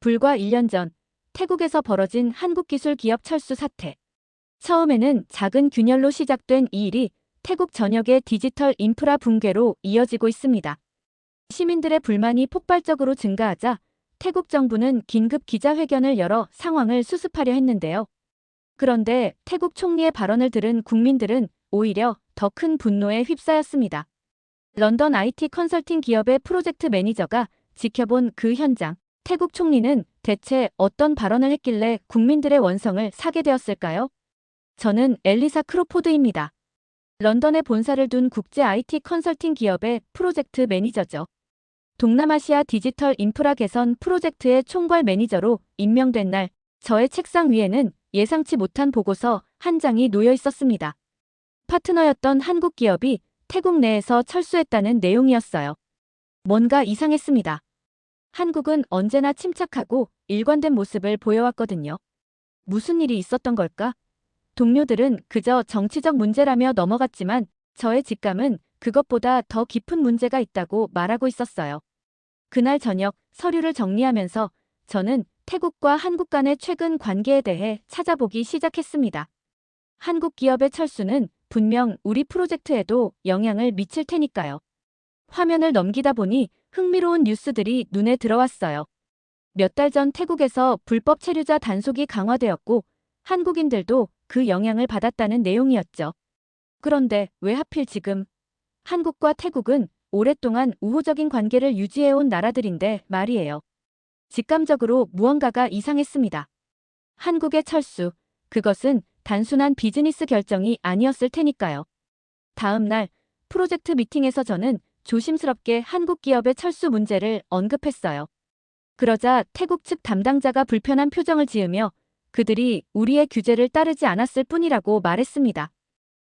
불과 1년 전 태국에서 벌어진 한국기술 기업 철수 사태. 처음에는 작은 균열로 시작된 이 일이 태국 전역의 디지털 인프라 붕괴로 이어지고 있습니다. 시민들의 불만이 폭발적으로 증가하자 태국 정부는 긴급 기자회견을 열어 상황을 수습하려 했는데요. 그런데 태국 총리의 발언을 들은 국민들은 오히려 더 큰 분노에 휩싸였습니다. 런던 IT 컨설팅 기업의 프로젝트 매니저가 지켜본 그 현장. 태국 총리는 대체 어떤 발언을 했길래 국민들의 원성을 사게 되었을까요? 저는 엘리사 크로포드입니다. 런던에 본사를 둔 국제 IT 컨설팅 기업의 프로젝트 매니저죠. 동남아시아 디지털 인프라 개선 프로젝트의 총괄 매니저로 임명된 날, 저의 책상 위에는 예상치 못한 보고서 한 장이 놓여 있었습니다. 파트너였던 한국 기업이 태국 내에서 철수했다는 내용이었어요. 뭔가 이상했습니다. 한국은 언제나 침착하고 일관된 모습을 보여왔거든요. 무슨 일이 있었던 걸까? 동료들은 그저 정치적 문제라며 넘어갔지만 저의 직감은 그것보다 더 깊은 문제가 있다고 말하고 있었어요. 그날 저녁 서류를 정리하면서 저는 태국과 한국 간의 최근 관계에 대해 찾아보기 시작했습니다. 한국 기업의 철수는 분명 우리 프로젝트에도 영향을 미칠 테니까요. 화면을 넘기다 보니 흥미로운 뉴스들이 눈에 들어왔어요. 몇 달 전 태국에서 불법 체류자 단속이 강화되었고 한국인들도 그 영향을 받았다는 내용이었죠. 그런데 왜 하필 지금? 한국과 태국은 오랫동안 우호적인 관계를 유지해온 나라들인데 말이에요. 직감적으로 무언가가 이상했습니다. 한국의 철수, 그것은 단순한 비즈니스 결정이 아니었을 테니까요. 다음 날 프로젝트 미팅에서 저는 조심스럽게 한국 기업의 철수 문제를 언급했어요. 그러자 태국 측 담당자가 불편한 표정을 지으며 그들이 우리의 규제를 따르지 않았을 뿐이라고 말했습니다.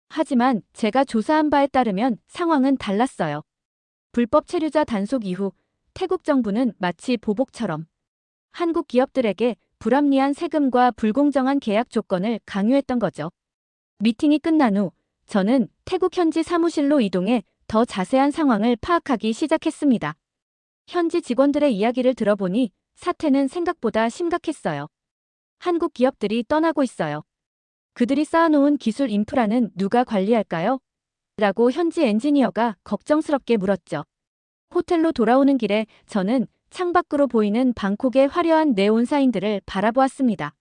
하지만 제가 조사한 바에 따르면 상황은 달랐어요. 불법 체류자 단속 이후 태국 정부는 마치 보복처럼 한국 기업들에게 불합리한 세금과 불공정한 계약 조건을 강요했던 거죠. 미팅이 끝난 후 저는 태국 현지 사무실로 이동해 더 자세한 상황을 파악하기 시작했습니다. 현지 직원들의 이야기를 들어보니 사태는 생각보다 심각했어요. 한국 기업들이 떠나고 있어요. 그들이 쌓아놓은 기술 인프라는 누가 관리할까요? 라고 현지 엔지니어가 걱정스럽게 물었죠. 호텔로 돌아오는 길에 저는 창밖으로 보이는 방콕의 화려한 네온 사인들을 바라보았습니다.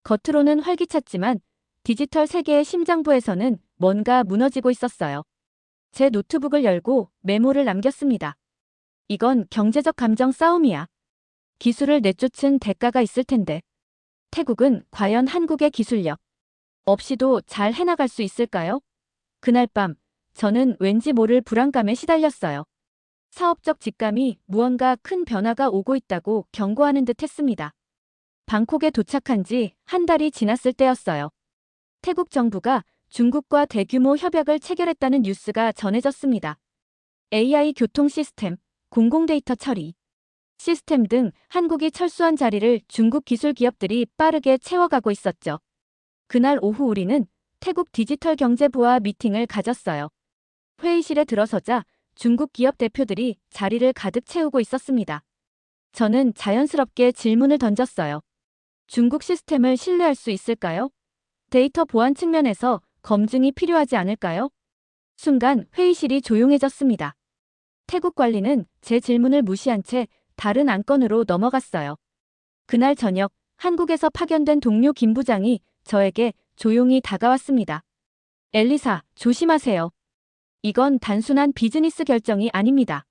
겉으로는 활기찼지만 디지털 세계의 심장부에서는 뭔가 무너지고 있었어요. 제 노트북을 열고 메모를 남겼습니다. 이건 경제적 감정 싸움이야. 기술을 내쫓은 대가가 있을 텐데. 태국은 과연 한국의 기술력 없이도 잘 해나갈 수 있을까요? 그날 밤 저는 왠지 모를 불안감에 시달렸어요. 사업적 직감이 무언가 큰 변화가 오고 있다고 경고하는 듯 했습니다. 방콕에 도착한 지 한 달이 지났을 때였어요. 태국 정부가 중국과 대규모 협약을 체결했다는 뉴스가 전해졌습니다. AI 교통 시스템, 공공 데이터 처리 시스템 등 한국이 철수한 자리를 중국 기술 기업들이 빠르게 채워가고 있었죠. 그날 오후 우리는 태국 디지털 경제부와 미팅을 가졌어요. 회의실에 들어서자 중국 기업 대표들이 자리를 가득 채우고 있었습니다. 저는 자연스럽게 질문을 던졌어요. 중국 시스템을 신뢰할 수 있을까요? 데이터 보안 측면에서 검증이 필요하지 않을까요? 순간 회의실이 조용해졌습니다. 태국 관리는 제 질문을 무시한 채 다른 안건으로 넘어갔어요. 그날 저녁 한국에서 파견된 동료 김 부장이 저에게 조용히 다가왔습니다. 엘리사, 조심하세요. 이건 단순한 비즈니스 결정이 아닙니다.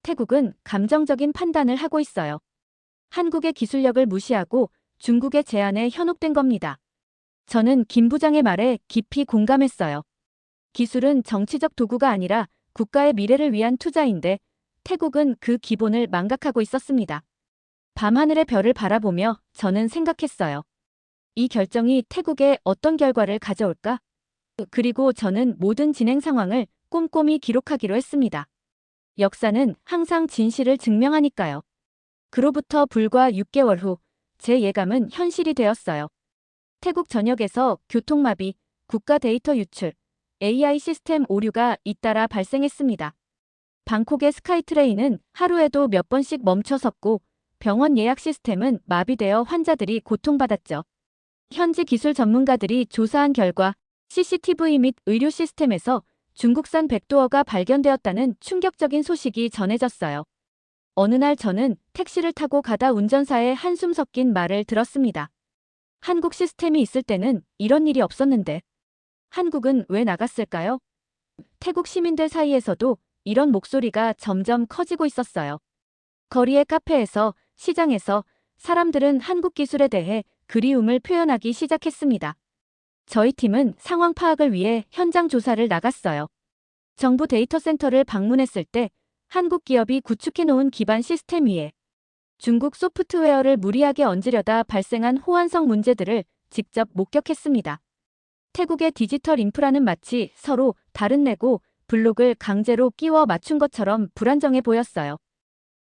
태국은 감정적인 판단을 하고 있어요. 한국의 기술력을 무시하고 중국의 제안에 현혹된 겁니다. 저는 김 부장의 말에 깊이 공감했어요. 기술은 정치적 도구가 아니라 국가의 미래를 위한 투자인데 태국은 그 기본을 망각하고 있었습니다. 밤하늘의 별을 바라보며 저는 생각했어요. 이 결정이 태국에 어떤 결과를 가져올까? 그리고 저는 모든 진행 상황을 꼼꼼히 기록하기로 했습니다. 역사는 항상 진실을 증명하니까요. 그로부터 불과 6개월 후 제 예감은 현실이 되었어요. 태국 전역에서 교통마비, 국가 데이터 유출, AI 시스템 오류가 잇따라 발생했습니다. 방콕의 스카이트레인은 하루에도 몇 번씩 멈춰섰고 병원 예약 시스템은 마비되어 환자들이 고통받았죠. 현지 기술 전문가들이 조사한 결과 CCTV 및 의료 시스템에서 중국산 백도어가 발견되었다는 충격적인 소식이 전해졌어요. 어느 날 저는 택시를 타고 가다 운전사의 한숨 섞인 말을 들었습니다. 한국 시스템이 있을 때는 이런 일이 없었는데 한국은 왜 나갔을까요? 태국 시민들 사이에서도 이런 목소리가 점점 커지고 있었어요. 거리의 카페에서, 시장에서 사람들은 한국 기술에 대해 그리움을 표현하기 시작했습니다. 저희 팀은 상황 파악을 위해 현장 조사를 나갔어요. 정부 데이터 센터를 방문했을 때 한국 기업이 구축해놓은 기반 시스템 위에 중국 소프트웨어를 무리하게 얹으려다 발생한 호환성 문제들을 직접 목격했습니다. 태국의 디지털 인프라는 마치 서로 다른 레고 블록을 강제로 끼워 맞춘 것처럼 불안정해 보였어요.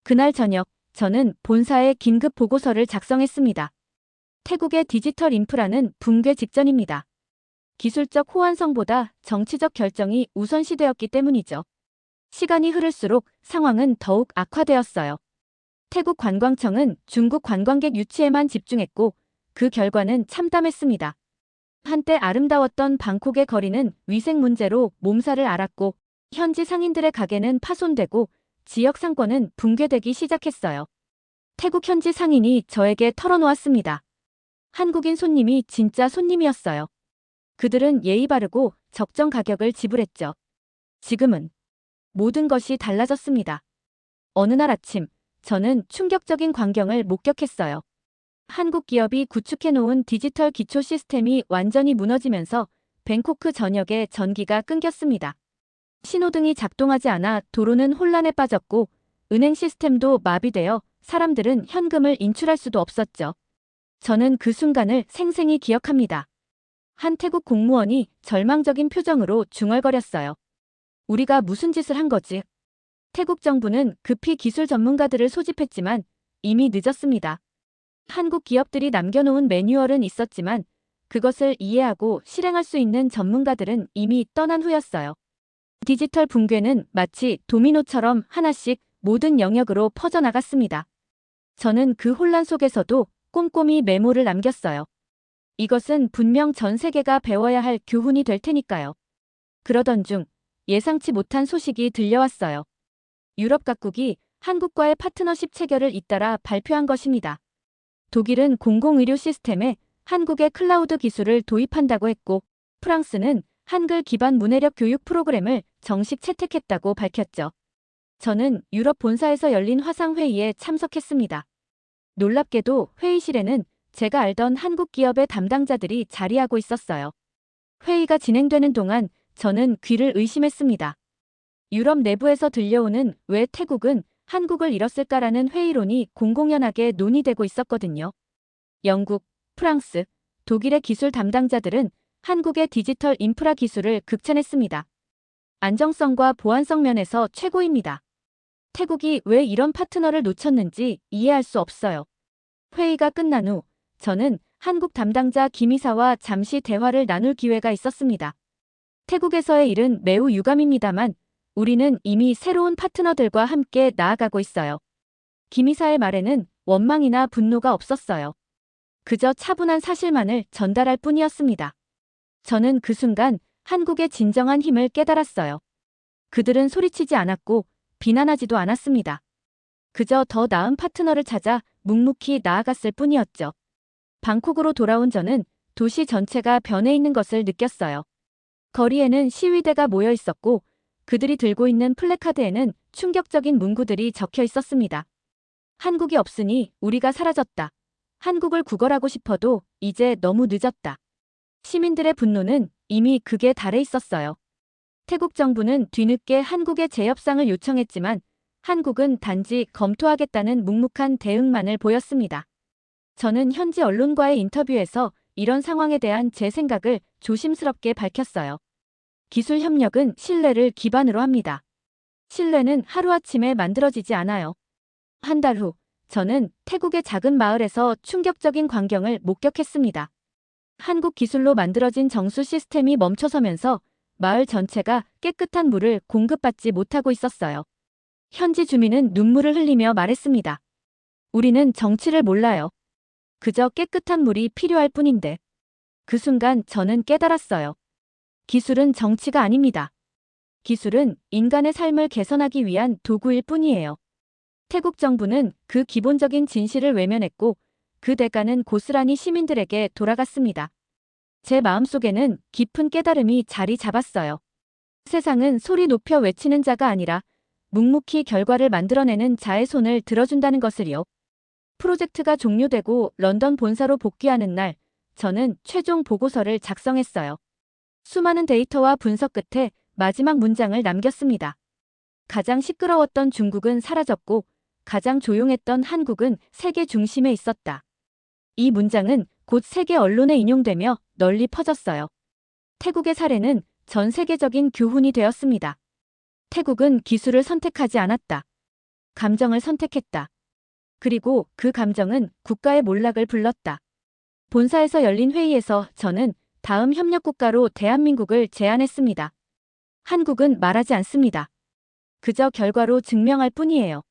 그날 저녁, 저는 본사에 긴급 보고서를 작성했습니다. 태국의 디지털 인프라는 붕괴 직전입니다. 기술적 호환성보다 정치적 결정이 우선시되었기 때문이죠. 시간이 흐를수록 상황은 더욱 악화되었어요. 태국 관광청은 중국 관광객 유치에만 집중했고 그 결과는 참담했습니다. 한때 아름다웠던 방콕의 거리는 위생 문제로 몸살을 앓았고 현지 상인들의 가게는 파손되고 지역 상권은 붕괴되기 시작했어요. 태국 현지 상인이 저에게 털어놓았습니다. 한국인 손님이 진짜 손님이었어요. 그들은 예의 바르고 적정 가격을 지불했죠. 지금은 모든 것이 달라졌습니다. 어느 날 아침, 저는 충격적인 광경을 목격했어요. 한국 기업이 구축해놓은 디지털 기초 시스템이 완전히 무너지면서 뱅코크 전역에 전기가 끊겼습니다. 신호등이 작동하지 않아 도로는 혼란에 빠졌고 은행 시스템도 마비되어 사람들은 현금을 인출할 수도 없었죠. 저는 그 순간을 생생히 기억합니다. 한 태국 공무원이 절망적인 표정으로 중얼거렸어요. 우리가 무슨 짓을 한 거지? 태국 정부는 급히 기술 전문가들을 소집했지만 이미 늦었습니다. 한국 기업들이 남겨놓은 매뉴얼은 있었지만 그것을 이해하고 실행할 수 있는 전문가들은 이미 떠난 후였어요. 디지털 붕괴는 마치 도미노처럼 하나씩 모든 영역으로 퍼져나갔습니다. 저는 그 혼란 속에서도 꼼꼼히 메모를 남겼어요. 이것은 분명 전 세계가 배워야 할 교훈이 될 테니까요. 그러던 중 예상치 못한 소식이 들려왔어요. 유럽 각국이 한국과의 파트너십 체결을 잇따라 발표한 것입니다. 독일은 공공의료 시스템에 한국의 클라우드 기술을 도입한다고 했고 프랑스는 한글 기반 문해력 교육 프로그램을 정식 채택했다고 밝혔죠. 저는 유럽 본사에서 열린 화상회의에 참석했습니다. 놀랍게도 회의실에는 제가 알던 한국 기업의 담당자들이 자리하고 있었어요. 회의가 진행되는 동안 저는 귀를 의심했습니다. 유럽 내부에서 들려오는 왜 태국은 한국을 잃었을까라는 회의론이 공공연하게 논의되고 있었거든요. 영국, 프랑스, 독일의 기술 담당자들은 한국의 디지털 인프라 기술을 극찬했습니다. 안정성과 보안성 면에서 최고입니다. 태국이 왜 이런 파트너를 놓쳤는지 이해할 수 없어요. 회의가 끝난 후 저는 한국 담당자 김이사와 잠시 대화를 나눌 기회가 있었습니다. 태국에서의 일은 매우 유감입니다만 우리는 이미 새로운 파트너들과 함께 나아가고 있어요. 김이사의 말에는 원망이나 분노가 없었어요. 그저 차분한 사실만을 전달할 뿐이었습니다. 저는 그 순간 한국의 진정한 힘을 깨달았어요. 그들은 소리치지 않았고 비난하지도 않았습니다. 그저 더 나은 파트너를 찾아 묵묵히 나아갔을 뿐이었죠. 방콕으로 돌아온 저는 도시 전체가 변해 있는 것을 느꼈어요. 거리에는 시위대가 모여 있었고 그들이 들고 있는 플래카드에는 충격적인 문구들이 적혀 있었습니다. 한국이 없으니 우리가 사라졌다. 한국을 구걸하고 싶어도 이제 너무 늦었다. 시민들의 분노는 이미 극에 달해 있었어요. 태국 정부는 뒤늦게 한국의 재협상을 요청했지만 한국은 단지 검토하겠다는 묵묵한 대응만을 보였습니다. 저는 현지 언론과의 인터뷰에서 이런 상황에 대한 제 생각을 조심스럽게 밝혔어요. 기술 협력은 신뢰를 기반으로 합니다. 신뢰는 하루아침에 만들어지지 않아요. 한 달 후, 저는 태국의 작은 마을에서 충격적인 광경을 목격했습니다. 한국 기술로 만들어진 정수 시스템이 멈춰서면서 마을 전체가 깨끗한 물을 공급받지 못하고 있었어요. 현지 주민은 눈물을 흘리며 말했습니다. 우리는 정치를 몰라요. 그저 깨끗한 물이 필요할 뿐인데. 그 순간 저는 깨달았어요. 기술은 정치가 아닙니다. 기술은 인간의 삶을 개선하기 위한 도구일 뿐이에요. 태국 정부는 그 기본적인 진실을 외면했고 그 대가는 고스란히 시민들에게 돌아갔습니다. 제 마음속에는 깊은 깨달음이 자리 잡았어요. 세상은 소리 높여 외치는 자가 아니라 묵묵히 결과를 만들어내는 자의 손을 들어준다는 것을요. 프로젝트가 종료되고 런던 본사로 복귀하는 날, 저는 최종 보고서를 작성했어요. 수많은 데이터와 분석 끝에 마지막 문장을 남겼습니다. 가장 시끄러웠던 중국은 사라졌고 가장 조용했던 한국은 세계 중심에 있었다. 이 문장은 곧 세계 언론에 인용되며 널리 퍼졌어요. 태국의 사례는 전 세계적인 교훈이 되었습니다. 태국은 기술을 선택하지 않았다. 감정을 선택했다. 그리고 그 감정은 국가의 몰락을 불렀다. 본사에서 열린 회의에서 저는 다음 협력국가로 대한민국을 제안했습니다. 한국은 말하지 않습니다. 그저 결과로 증명할 뿐이에요.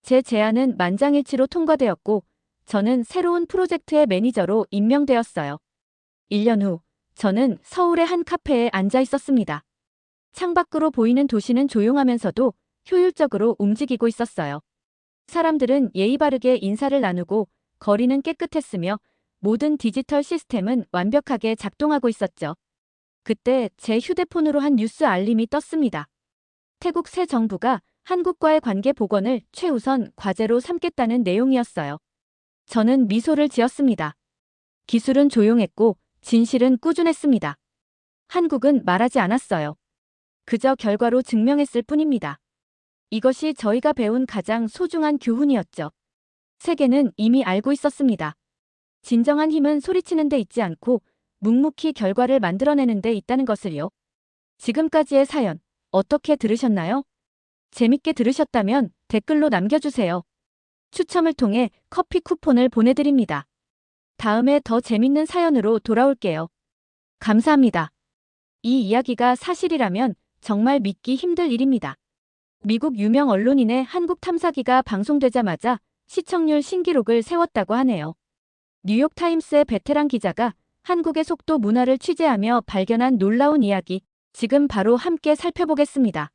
제 제안은 만장일치로 통과되었고 저는 새로운 프로젝트의 매니저로 임명되었어요. 1년 후 저는 서울의 한 카페에 앉아 있었습니다. 창밖으로 보이는 도시는 조용하면서도 효율적으로 움직이고 있었어요. 사람들은 예의 바르게 인사를 나누고 거리는 깨끗했으며 모든 디지털 시스템은 완벽하게 작동하고 있었죠. 그때 제 휴대폰으로 한 뉴스 알림이 떴습니다. 태국 새 정부가 한국과의 관계 복원을 최우선 과제로 삼겠다는 내용이었어요. 저는 미소를 지었습니다. 기술은 조용했고 진실은 꾸준했습니다. 한국은 말하지 않았어요. 그저 결과로 증명했을 뿐입니다. 이것이 저희가 배운 가장 소중한 교훈이었죠. 세계는 이미 알고 있었습니다. 진정한 힘은 소리치는 데 있지 않고 묵묵히 결과를 만들어내는 데 있다는 것을요. 지금까지의 사연 어떻게 들으셨나요? 재밌게 들으셨다면 댓글로 남겨주세요. 추첨을 통해 커피 쿠폰을 보내드립니다. 다음에 더 재밌는 사연으로 돌아올게요. 감사합니다. 이 이야기가 사실이라면 정말 믿기 힘들 일입니다. 미국 유명 언론인의 한국 탐사기가 방송되자마자 시청률 신기록을 세웠다고 하네요. 뉴욕타임스의 베테랑 기자가 한국의 속도 문화를 취재하며 발견한 놀라운 이야기, 지금 바로 함께 살펴보겠습니다.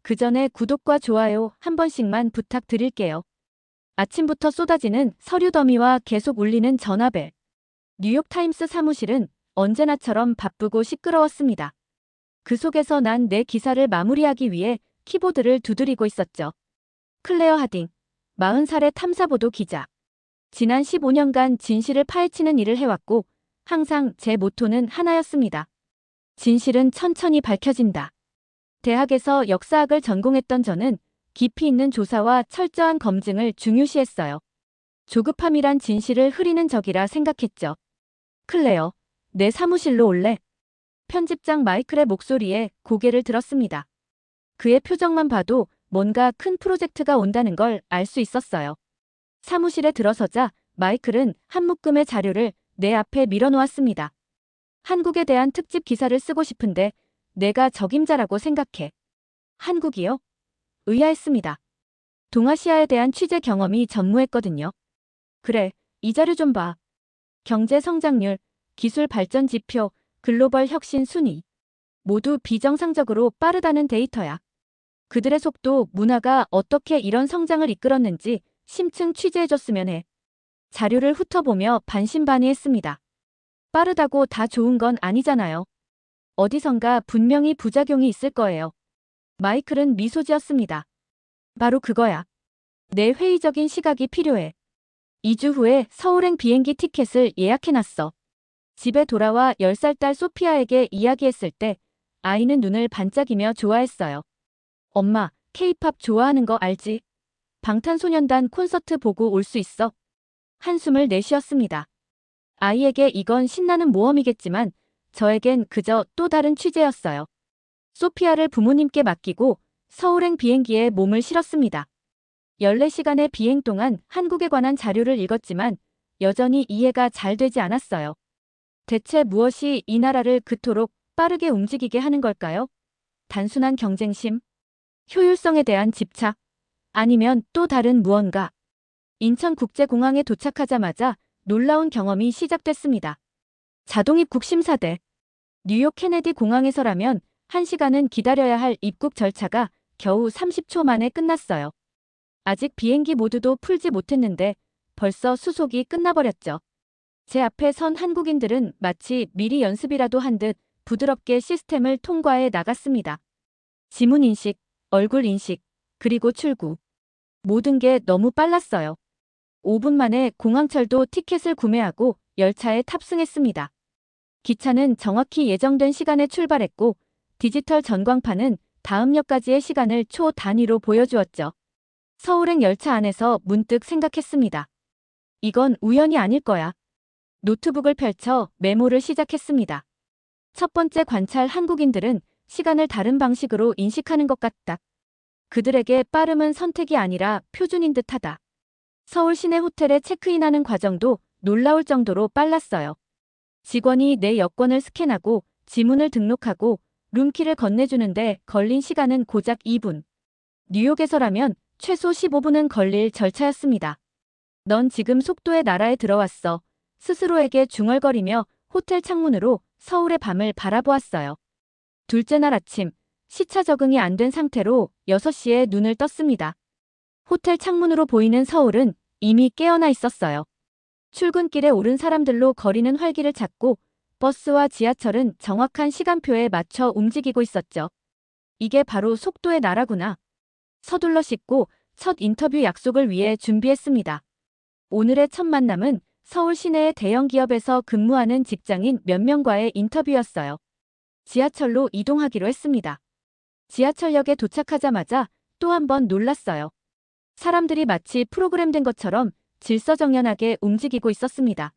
그 전에 구독과 좋아요 한 번씩만 부탁드릴게요. 아침부터 쏟아지는 서류 더미와 계속 울리는 전화벨. 뉴욕타임스 사무실은 언제나처럼 바쁘고 시끄러웠습니다. 그 속에서 난 내 기사를 마무리하기 위해 키보드를 두드리고 있었죠. 클레어 하딩, 40살의 탐사보도 기자. 지난 15년간 진실을 파헤치는 일을 해왔고 항상 제 모토는 하나였습니다. 진실은 천천히 밝혀진다. 대학에서 역사학을 전공했던 저는 깊이 있는 조사와 철저한 검증을 중요시했어요. 조급함이란 진실을 흐리는 적이라 생각했죠. 클레어, 내 사무실로 올래? 편집장 마이클의 목소리에 고개를 들었습니다. 그의 표정만 봐도 뭔가 큰 프로젝트가 온다는 걸 알 수 있었어요. 사무실에 들어서자 마이클은 한 묶음의 자료를 내 앞에 밀어놓았습니다. 한국에 대한 특집 기사를 쓰고 싶은데 내가 적임자라고 생각해. 한국이요? 의아했습니다. 동아시아에 대한 취재 경험이 전무했거든요. 그래, 이 자료 좀 봐. 경제 성장률, 기술 발전 지표, 글로벌 혁신 순위. 모두 비정상적으로 빠르다는 데이터야. 그들의 속도, 문화가 어떻게 이런 성장을 이끌었는지 심층 취재해줬으면 해. 자료를 훑어보며 반신반의했습니다. 빠르다고 다 좋은 건 아니잖아요. 어디선가 분명히 부작용이 있을 거예요. 마이클은 미소 지었습니다. 바로 그거야. 내 회의적인 시각이 필요해. 2주 후에 서울행 비행기 티켓을 예약해놨어. 집에 돌아와 10살 딸 소피아에게 이야기했을 때 아이는 눈을 반짝이며 좋아했어요. 엄마, K-팝 좋아하는 거 알지? 방탄소년단 콘서트 보고 올 수 있어? 한숨을 내쉬었습니다. 아이에게 이건 신나는 모험이겠지만 저에겐 그저 또 다른 취재였어요. 소피아를 부모님께 맡기고 서울행 비행기에 몸을 실었습니다. 14시간의 비행 동안 한국에 관한 자료를 읽었지만 여전히 이해가 잘 되지 않았어요. 대체 무엇이 이 나라를 그토록 빠르게 움직이게 하는 걸까요? 단순한 경쟁심? 효율성에 대한 집착? 아니면 또 다른 무언가? 인천국제공항에 도착하자마자 놀라운 경험이 시작됐습니다. 자동 입국 심사대. 뉴욕 케네디 공항에서라면 1시간은 기다려야 할 입국 절차가 겨우 30초 만에 끝났어요. 아직 비행기 모드도 풀지 못했는데 벌써 수속이 끝나버렸죠. 제 앞에 선 한국인들은 마치 미리 연습이라도 한 듯 부드럽게 시스템을 통과해 나갔습니다. 지문 인식, 얼굴 인식, 그리고 출구. 모든 게 너무 빨랐어요. 5분 만에 공항철도 티켓을 구매하고 열차에 탑승했습니다. 기차는 정확히 예정된 시간에 출발했고 디지털 전광판은 다음 역까지의 시간을 초 단위로 보여주었죠. 서울행 열차 안에서 문득 생각했습니다. 이건 우연이 아닐 거야. 노트북을 펼쳐 메모를 시작했습니다. 첫 번째 관찰 한국인들은 시간을 다른 방식으로 인식하는 것 같다. 그들에게 빠름은 선택이 아니라 표준인 듯하다. 서울 시내 호텔에 체크인하는 과정도 놀라울 정도로 빨랐어요. 직원이 내 여권을 스캔하고 지문을 등록하고 룸키를 건네주는데 걸린 시간은 고작 2분. 뉴욕에서라면 최소 15분은 걸릴 절차였습니다. 넌 지금 속도의 나라에 들어왔어. 스스로에게 중얼거리며 호텔 창문으로 서울의 밤을 바라보았어요. 둘째 날 아침, 시차 적응이 안 된 상태로 6시에 눈을 떴습니다. 호텔 창문으로 보이는 서울은 이미 깨어나 있었어요. 출근길에 오른 사람들로 거리는 활기를 찾고 버스와 지하철은 정확한 시간표에 맞춰 움직이고 있었죠. 이게 바로 속도의 나라구나. 서둘러 씻고 첫 인터뷰 약속을 위해 준비했습니다. 오늘의 첫 만남은 서울 시내의 대형 기업에서 근무하는 직장인 몇 명과의 인터뷰였어요. 지하철로 이동하기로 했습니다. 지하철역에 도착하자마자 또 한 번 놀랐어요. 사람들이 마치 프로그램된 것처럼 질서정연하게 움직이고 있었습니다.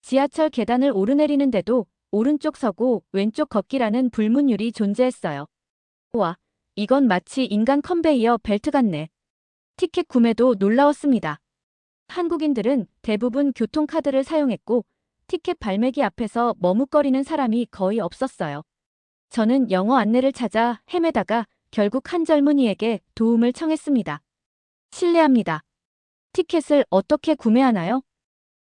지하철 계단을 오르내리는데도 오른쪽 서고 왼쪽 걷기라는 불문율이 존재했어요. 와, 이건 마치 인간 컨베이어 벨트 같네. 티켓 구매도 놀라웠습니다. 한국인들은 대부분 교통카드를 사용했고 티켓 발매기 앞에서 머뭇거리는 사람이 거의 없었어요. 저는 영어 안내를 찾아 헤매다가 결국 한 젊은이에게 도움을 청했습니다. 실례합니다. 티켓을 어떻게 구매하나요?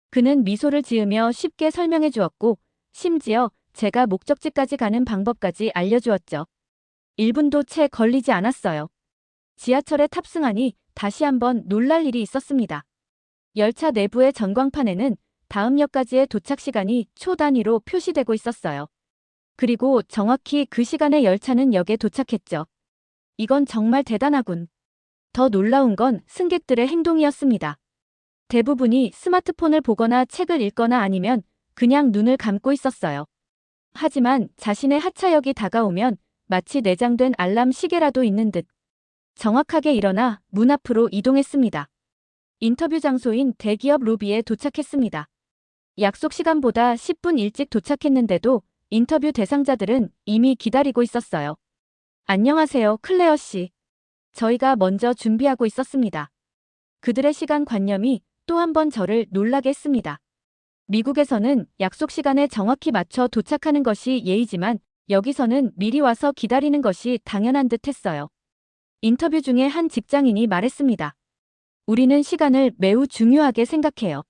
그는 미소를 지으며 쉽게 설명해 주었고 심지어 제가 목적지까지 가는 방법까지 알려주었죠. 1분도 채 걸리지 않았어요. 지하철에 탑승하니 다시 한번 놀랄 일이 있었습니다. 열차 내부의 전광판에는 다음 역까지의 도착 시간이 초 단위로 표시되고 있었어요. 그리고 정확히 그 시간에 열차는 역에 도착했죠. 이건 정말 대단하군. 더 놀라운 건 승객들의 행동이었습니다. 대부분이 스마트폰을 보거나 책을 읽거나 아니면 그냥 눈을 감고 있었어요. 하지만 자신의 하차역이 다가오면 마치 내장된 알람 시계라도 있는 듯 정확하게 일어나 문 앞으로 이동했습니다. 인터뷰 장소인 대기업 로비에 도착했습니다. 약속 시간보다 10분 일찍 도착했는데도 인터뷰 대상자들은 이미 기다리고 있었어요. 안녕하세요, 클레어 씨. 저희가 먼저 준비하고 있었습니다. 그들의 시간 관념이 또 한 번 저를 놀라게 했습니다. 미국에서는 약속 시간에 정확히 맞춰 도착하는 것이 예의지만 여기서는 미리 와서 기다리는 것이 당연한 듯 했어요. 인터뷰 중에 한 직장인이 말했습니다. 우리는 시간을 매우 중요하게 생각해요.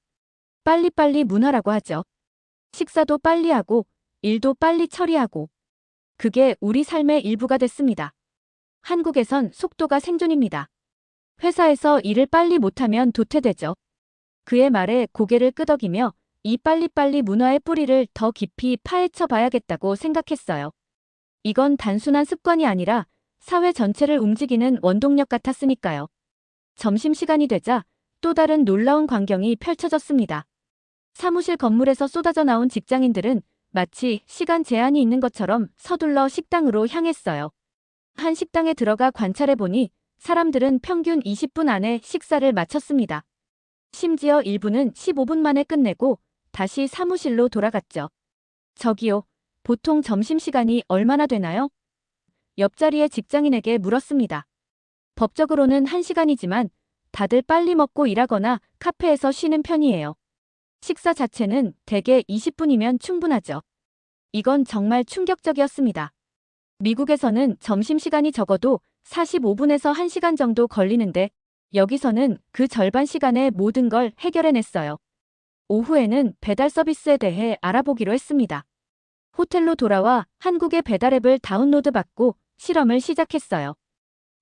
빨리빨리 문화라고 하죠. 식사도 빨리 하고 일도 빨리 처리하고. 그게 우리 삶의 일부가 됐습니다. 한국에선 속도가 생존입니다. 회사에서 일을 빨리 못하면 도태되죠. 그의 말에 고개를 끄덕이며 이 빨리빨리 문화의 뿌리를 더 깊이 파헤쳐 봐야겠다고 생각했어요. 이건 단순한 습관이 아니라 사회 전체를 움직이는 원동력 같았으니까요. 점심시간이 되자 또 다른 놀라운 광경이 펼쳐졌습니다. 사무실 건물에서 쏟아져 나온 직장인들은 마치 시간 제한이 있는 것처럼 서둘러 식당으로 향했어요. 한 식당에 들어가 관찰해보니 사람들은 평균 20분 안에 식사를 마쳤습니다. 심지어 일부는 15분 만에 끝내고 다시 사무실로 돌아갔죠. 저기요, 보통 점심시간이 얼마나 되나요? 옆자리의 직장인에게 물었습니다. 법적으로는 1시간이지만 다들 빨리 먹고 일하거나 카페에서 쉬는 편이에요. 식사 자체는 대개 20분이면 충분하죠. 이건 정말 충격적이었습니다. 미국에서는 점심시간이 적어도 45분에서 1시간 정도 걸리는데 여기서는 그 절반 시간에 모든 걸 해결해냈어요. 오후에는 배달 서비스에 대해 알아보기로 했습니다. 호텔로 돌아와 한국의 배달 앱을 다운로드 받고 실험을 시작했어요.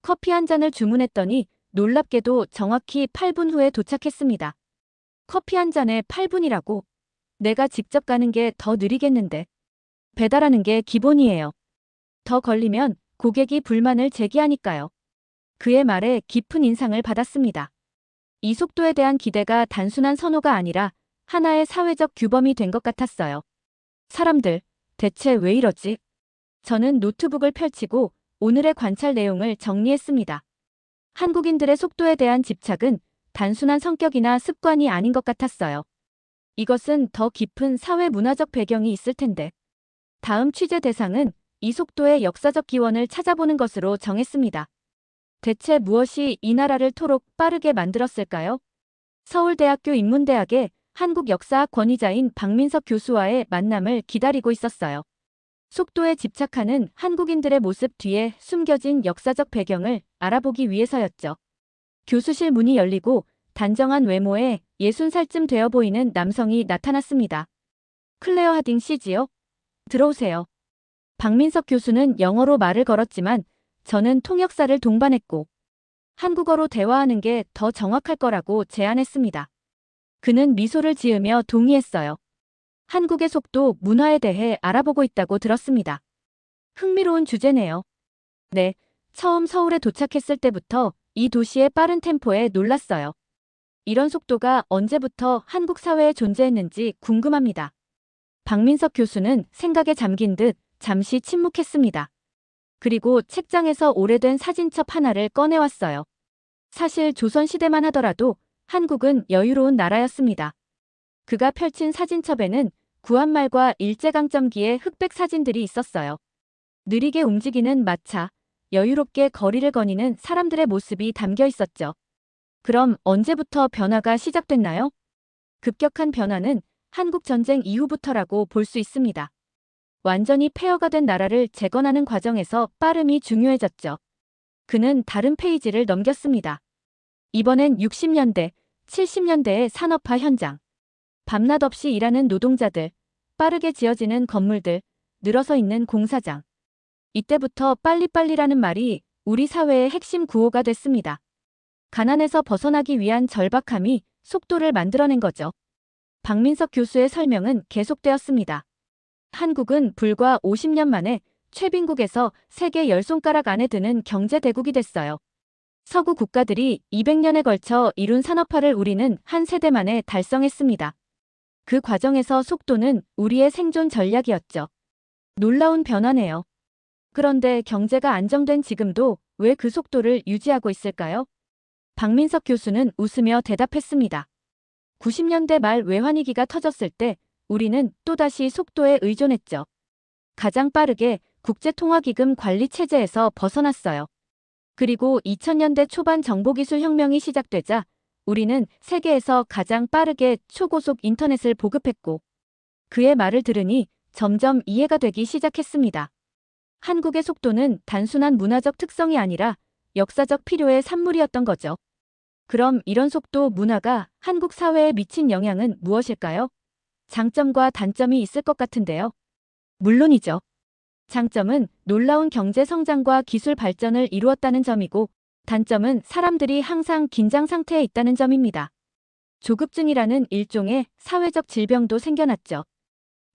커피 한 잔을 주문했더니 놀랍게도 정확히 8분 후에 도착했습니다. 커피 한 잔에 8분이라고? 내가 직접 가는 게 더 느리겠는데. 배달하는 게 기본이에요. 더 걸리면 고객이 불만을 제기하니까요. 그의 말에 깊은 인상을 받았습니다. 이 속도에 대한 기대가 단순한 선호가 아니라 하나의 사회적 규범이 된 것 같았어요. 사람들, 대체 왜 이러지? 저는 노트북을 펼치고 오늘의 관찰 내용을 정리했습니다. 한국인들의 속도에 대한 집착은 단순한 성격이나 습관이 아닌 것 같았어요. 이것은 더 깊은 사회 문화적 배경이 있을 텐데. 다음 취재 대상은 이 속도의 역사적 기원을 찾아보는 것으로 정했습니다. 대체 무엇이 이 나라를 토록 빠르게 만들었을까요? 서울대학교 인문대학의 한국역사학 권위자인 박민석 교수와의 만남을 기다리고 있었어요. 속도에 집착하는 한국인들의 모습 뒤에 숨겨진 역사적 배경을 알아보기 위해서였죠. 교수실 문이 열리고 단정한 외모에 60살쯤 되어 보이는 남성이 나타났습니다. 클레어 하딩 씨지요? 들어오세요. 박민석 교수는 영어로 말을 걸었지만 저는 통역사를 동반했고 한국어로 대화하는 게 더 정확할 거라고 제안했습니다. 그는 미소를 지으며 동의했어요. 한국의 속도 문화에 대해 알아보고 있다고 들었습니다. 흥미로운 주제네요. 네, 처음 서울에 도착했을 때부터 이 도시의 빠른 템포에 놀랐어요. 이런 속도가 언제부터 한국 사회에 존재했는지 궁금합니다. 박민석 교수는 생각에 잠긴 듯 잠시 침묵했습니다. 그리고 책장에서 오래된 사진첩 하나를 꺼내왔어요. 사실 조선시대만 하더라도 한국은 여유로운 나라였습니다. 그가 펼친 사진첩에는 구한말과 일제강점기의 흑백 사진들이 있었어요. 느리게 움직이는 마차, 여유롭게 거리를 거니는 사람들의 모습이 담겨 있었죠. 그럼 언제부터 변화가 시작됐나요? 급격한 변화는 한국전쟁 이후부터라고 볼 수 있습니다. 완전히 폐허가 된 나라를 재건하는 과정에서 빠름이 중요해졌죠. 그는 다른 페이지를 넘겼습니다. 이번엔 60년대, 70년대의 산업화 현장. 밤낮 없이 일하는 노동자들, 빠르게 지어지는 건물들, 늘어서 있는 공사장. 이때부터 빨리빨리라는 말이 우리 사회의 핵심 구호가 됐습니다. 가난에서 벗어나기 위한 절박함이 속도를 만들어낸 거죠. 박민석 교수의 설명은 계속되었습니다. 한국은 불과 50년 만에 최빈국에서 세계 10손가락 안에 드는 경제대국이 됐어요. 서구 국가들이 200년에 걸쳐 이룬 산업화를 우리는 한 세대 만에 달성했습니다. 그 과정에서 속도는 우리의 생존 전략이었죠. 놀라운 변화네요. 그런데 경제가 안정된 지금도 왜 그 속도를 유지하고 있을까요? 박민석 교수는 웃으며 대답했습니다. 90년대 말 외환위기가 터졌을 때 우리는 또다시 속도에 의존했죠. 가장 빠르게 국제통화기금 관리 체제에서 벗어났어요. 그리고 2000년대 초반 정보기술 혁명이 시작되자 우리는 세계에서 가장 빠르게 초고속 인터넷을 보급했고 그의 말을 들으니 점점 이해가 되기 시작했습니다. 한국의 속도는 단순한 문화적 특성이 아니라 역사적 필요의 산물이었던 거죠. 그럼 이런 속도 문화가 한국 사회에 미친 영향은 무엇일까요? 장점과 단점이 있을 것 같은데요. 물론이죠. 장점은 놀라운 경제 성장과 기술 발전을 이루었다는 점이고 단점은 사람들이 항상 긴장 상태에 있다는 점입니다. 조급증이라는 일종의 사회적 질병도 생겨났죠.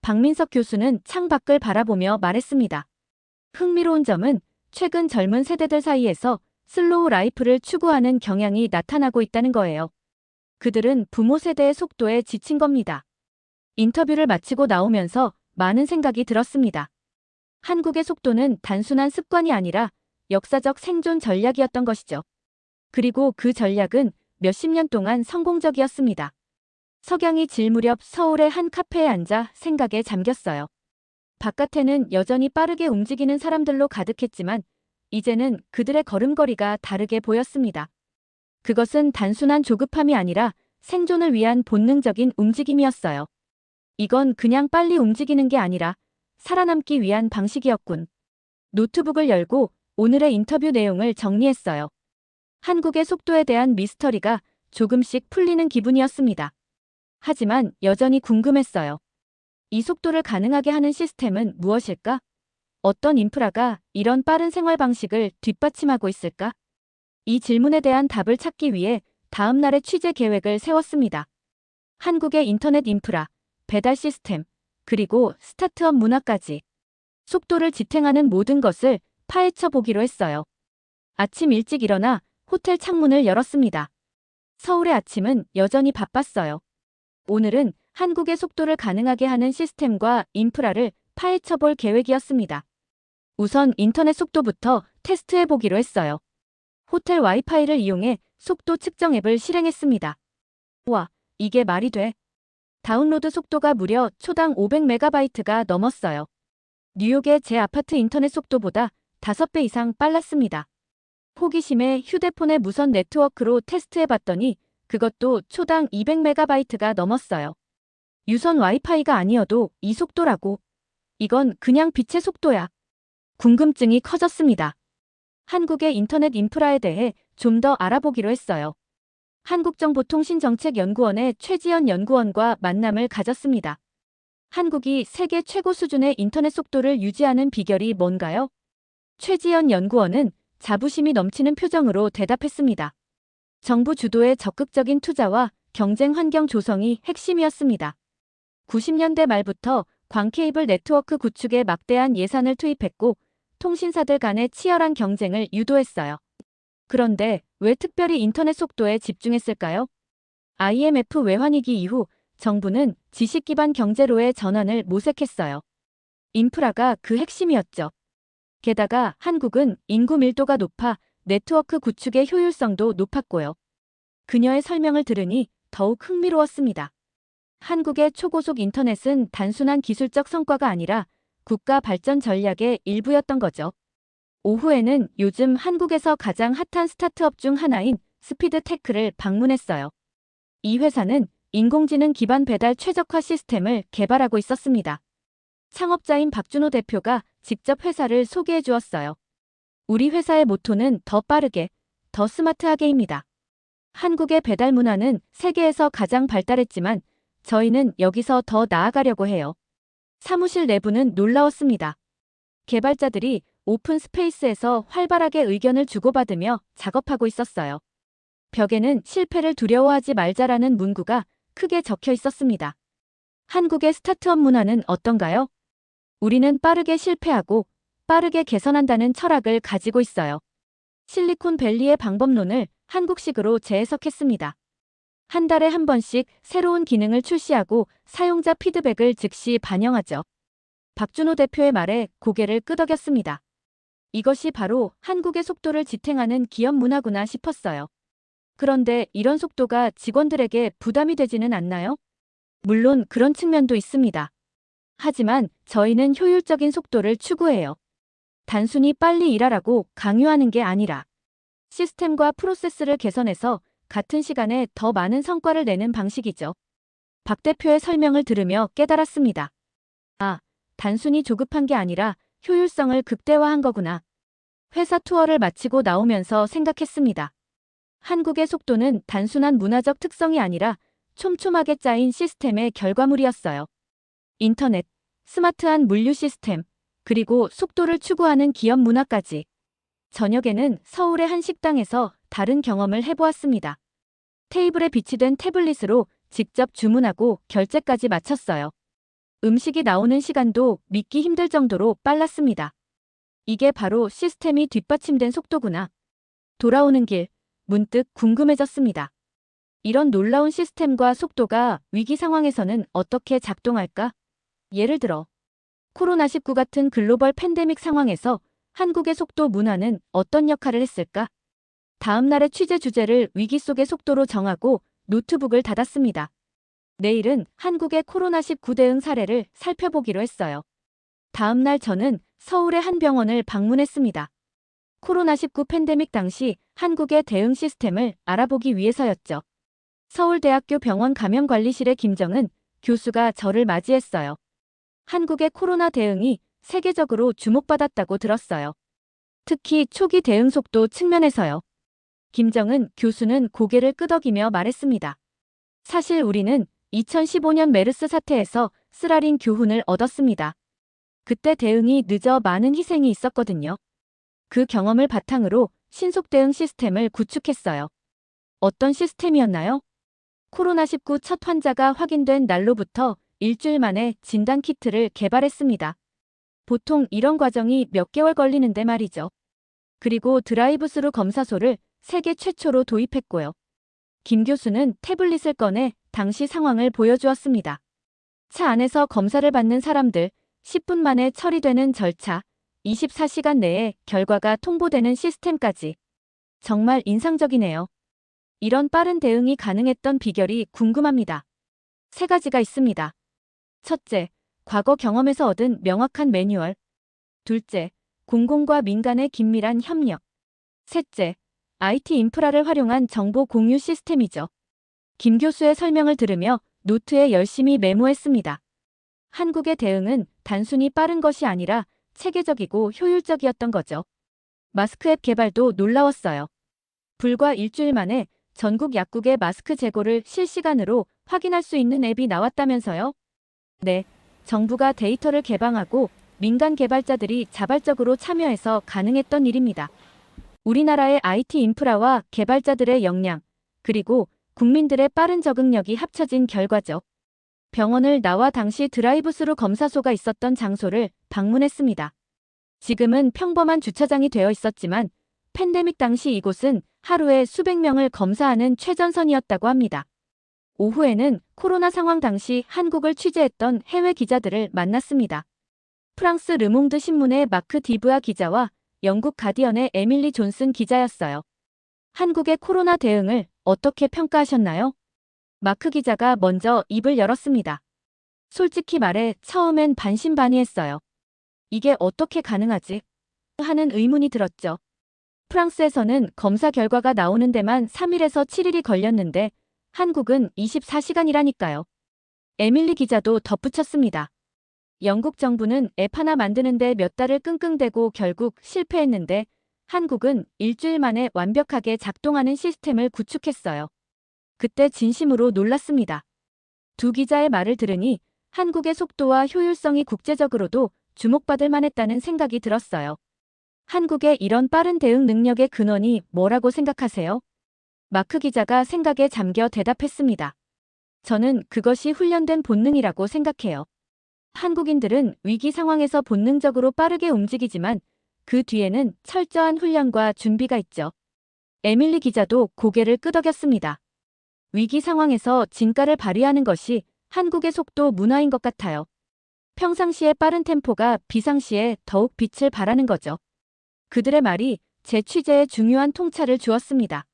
박민석 교수는 창밖을 바라보며 말했습니다. 흥미로운 점은 최근 젊은 세대들 사이에서 슬로우 라이프를 추구하는 경향이 나타나고 있다는 거예요. 그들은 부모 세대의 속도에 지친 겁니다. 인터뷰를 마치고 나오면서 많은 생각이 들었습니다. 한국의 속도는 단순한 습관이 아니라 역사적 생존 전략이었던 것이죠. 그리고 그 전략은 몇십 년 동안 성공적이었습니다. 석양이 질 무렵 서울의 한 카페에 앉아 생각에 잠겼어요. 바깥에는 여전히 빠르게 움직이는 사람들로 가득했지만 이제는 그들의 걸음걸이가 다르게 보였습니다. 그것은 단순한 조급함이 아니라 생존을 위한 본능적인 움직임이었어요. 이건 그냥 빨리 움직이는 게 아니라 살아남기 위한 방식이었군. 노트북을 열고 오늘의 인터뷰 내용을 정리했어요. 한국의 속도에 대한 미스터리가 조금씩 풀리는 기분이었습니다. 하지만 여전히 궁금했어요. 이 속도를 가능하게 하는 시스템은 무엇일까? 어떤 인프라가 이런 빠른 생활 방식을 뒷받침하고 있을까? 이 질문에 대한 답을 찾기 위해 다음 날의 취재 계획을 세웠습니다. 한국의 인터넷 인프라, 배달 시스템, 그리고 스타트업 문화까지 속도를 지탱하는 모든 것을 파헤쳐 보기로 했어요. 아침 일찍 일어나 호텔 창문을 열었습니다. 서울의 아침은 여전히 바빴어요. 오늘은 한국의 속도를 가능하게 하는 시스템과 인프라를 파헤쳐 볼 계획이었습니다. 우선 인터넷 속도부터 테스트해 보기로 했어요. 호텔 와이파이를 이용해 속도 측정 앱을 실행했습니다. 와, 이게 말이 돼? 다운로드 속도가 무려 초당 500MB가 넘었어요. 뉴욕의 제 아파트 인터넷 속도보다 5배 이상 빨랐습니다. 호기심에 휴대폰의 무선 네트워크로 테스트해봤더니 그것도 초당 200MB가 넘었어요. 유선 와이파이가 아니어도 이 속도라고. 이건 그냥 빛의 속도야. 궁금증이 커졌습니다. 한국의 인터넷 인프라에 대해 좀 더 알아보기로 했어요. 한국정보통신정책연구원의 최지연 연구원과 만남을 가졌습니다. 한국이 세계 최고 수준의 인터넷 속도를 유지하는 비결이 뭔가요? 최지연 연구원은 자부심이 넘치는 표정으로 대답했습니다. 정부 주도의 적극적인 투자와 경쟁 환경 조성이 핵심이었습니다. 90년대 말부터 광케이블 네트워크 구축에 막대한 예산을 투입했고 통신사들 간의 치열한 경쟁을 유도했어요. 그런데 왜 특별히 인터넷 속도에 집중했을까요? IMF 외환위기 이후 정부는 지식 기반 경제로의 전환을 모색했어요. 인프라가 그 핵심이었죠. 게다가 한국은 인구 밀도가 높아 네트워크 구축의 효율성도 높았고요. 그녀의 설명을 들으니 더욱 흥미로웠습니다. 한국의 초고속 인터넷은 단순한 기술적 성과가 아니라 국가 발전 전략의 일부였던 거죠. 오후에는 요즘 한국에서 가장 핫한 스타트업 중 하나인 스피드테크를 방문했어요. 이 회사는 인공지능 기반 배달 최적화 시스템을 개발하고 있었습니다. 창업자인 박준호 대표가 직접 회사를 소개해 주었어요. 우리 회사의 모토는 더 빠르게, 더 스마트하게입니다. 한국의 배달 문화는 세계에서 가장 발달했지만 저희는 여기서 더 나아가려고 해요. 사무실 내부는 놀라웠습니다. 개발자들이 오픈 스페이스에서 활발하게 의견을 주고받으며 작업하고 있었어요. 벽에는 실패를 두려워하지 말자라는 문구가 크게 적혀 있었습니다. 한국의 스타트업 문화는 어떤가요? 우리는 빠르게 실패하고 빠르게 개선한다는 철학을 가지고 있어요. 실리콘밸리의 방법론을 한국식으로 재해석했습니다. 한 달에 한 번씩 새로운 기능을 출시하고 사용자 피드백을 즉시 반영하죠. 박준호 대표의 말에 고개를 끄덕였습니다. 이것이 바로 한국의 속도를 지탱하는 기업 문화구나 싶었어요. 그런데 이런 속도가 직원들에게 부담이 되지는 않나요? 물론 그런 측면도 있습니다. 하지만 저희는 효율적인 속도를 추구해요. 단순히 빨리 일하라고 강요하는 게 아니라 시스템과 프로세스를 개선해서 같은 시간에 더 많은 성과를 내는 방식이죠. 박 대표의 설명을 들으며 깨달았습니다. 아, 단순히 조급한 게 아니라 효율성을 극대화한 거구나. 회사 투어를 마치고 나오면서 생각했습니다. 한국의 속도는 단순한 문화적 특성이 아니라 촘촘하게 짜인 시스템의 결과물이었어요. 인터넷, 스마트한 물류 시스템, 그리고 속도를 추구하는 기업 문화까지. 저녁에는 서울의 한 식당에서 다른 경험을 해보았습니다. 테이블에 비치된 태블릿으로 직접 주문하고 결제까지 마쳤어요. 음식이 나오는 시간도 믿기 힘들 정도로 빨랐습니다. 이게 바로 시스템이 뒷받침된 속도구나. 돌아오는 길, 문득 궁금해졌습니다. 이런 놀라운 시스템과 속도가 위기 상황에서는 어떻게 작동할까? 예를 들어, 코로나19 같은 글로벌 팬데믹 상황에서 한국의 속도 문화는 어떤 역할을 했을까? 다음 날의 취재 주제를 위기 속의 속도로 정하고 노트북을 닫았습니다. 내일은 한국의 코로나19 대응 사례를 살펴보기로 했어요. 다음 날 저는 서울의 한 병원을 방문했습니다. 코로나19 팬데믹 당시 한국의 대응 시스템을 알아보기 위해서였죠. 서울대학교 병원 감염관리실의 김정은 교수가 저를 맞이했어요. 한국의 코로나 대응이 세계적으로 주목받았다고 들었어요. 특히 초기 대응 속도 측면에서요. 김정은 교수는 고개를 끄덕이며 말했습니다. 사실 우리는 2015년 메르스 사태에서 쓰라린 교훈을 얻었습니다. 그때 대응이 늦어 많은 희생이 있었거든요. 그 경험을 바탕으로 신속 대응 시스템을 구축했어요. 어떤 시스템이었나요? 코로나19 첫 환자가 확인된 날로부터 일주일 만에 진단키트를 개발했습니다. 보통 이런 과정이 몇 개월 걸리는데 말이죠. 그리고 드라이브스루 검사소를 세계 최초로 도입했고요. 김 교수는 태블릿을 꺼내 당시 상황을 보여주었습니다. 차 안에서 검사를 받는 사람들, 10분 만에 처리되는 절차, 24시간 내에 결과가 통보되는 시스템까지. 정말 인상적이네요. 이런 빠른 대응이 가능했던 비결이 궁금합니다. 세 가지가 있습니다. 첫째, 과거 경험에서 얻은 명확한 매뉴얼. 둘째, 공공과 민간의 긴밀한 협력. 셋째, IT 인프라를 활용한 정보 공유 시스템이죠. 김 교수의 설명을 들으며 노트에 열심히 메모했습니다. 한국의 대응은 단순히 빠른 것이 아니라 체계적이고 효율적이었던 거죠. 마스크 앱 개발도 놀라웠어요. 불과 일주일 만에 전국 약국의 마스크 재고를 실시간으로 확인할 수 있는 앱이 나왔다면서요? 네, 정부가 데이터를 개방하고 민간 개발자들이 자발적으로 참여해서 가능했던 일입니다. 우리나라의 IT 인프라와 개발자들의 역량, 그리고 국민들의 빠른 적응력이 합쳐진 결과죠. 병원을 나와 당시 드라이브스루 검사소가 있었던 장소를 방문했습니다. 지금은 평범한 주차장이 되어 있었지만 팬데믹 당시 이곳은 하루에 수백 명을 검사하는 최전선이었다고 합니다. 오후에는 코로나 상황 당시 한국을 취재했던 해외 기자들을 만났습니다. 프랑스 르몽드 신문의 마크 디브아 기자와 영국 가디언의 에밀리 존슨 기자였어요. 한국의 코로나 대응을 어떻게 평가하셨나요? 마크 기자가 먼저 입을 열었습니다. 솔직히 말해 처음엔 반신반의했어요. 이게 어떻게 가능하지? 하는 의문이 들었죠. 프랑스에서는 검사 결과가 나오는 데만 3일에서 7일이 걸렸는데 한국은 24시간이라니까요. 에밀리 기자도 덧붙였습니다. 영국 정부는 앱 하나 만드는데 몇 달을 끙끙대고 결국 실패했는데 한국은 일주일 만에 완벽하게 작동하는 시스템을 구축했어요. 그때 진심으로 놀랐습니다. 두 기자의 말을 들으니 한국의 속도와 효율성이 국제적으로도 주목받을 만했다는 생각이 들었어요. 한국의 이런 빠른 대응 능력의 근원이 뭐라고 생각하세요? 마크 기자가 생각에 잠겨 대답했습니다. 저는 그것이 훈련된 본능이라고 생각해요. 한국인들은 위기 상황에서 본능적으로 빠르게 움직이지만 그 뒤에는 철저한 훈련과 준비가 있죠. 에밀리 기자도 고개를 끄덕였습니다. 위기 상황에서 진가를 발휘하는 것이 한국의 속도 문화인 것 같아요. 평상시의 빠른 템포가 비상시에 더욱 빛을 발하는 거죠. 그들의 말이 제 취재에 중요한 통찰을 주었습니다.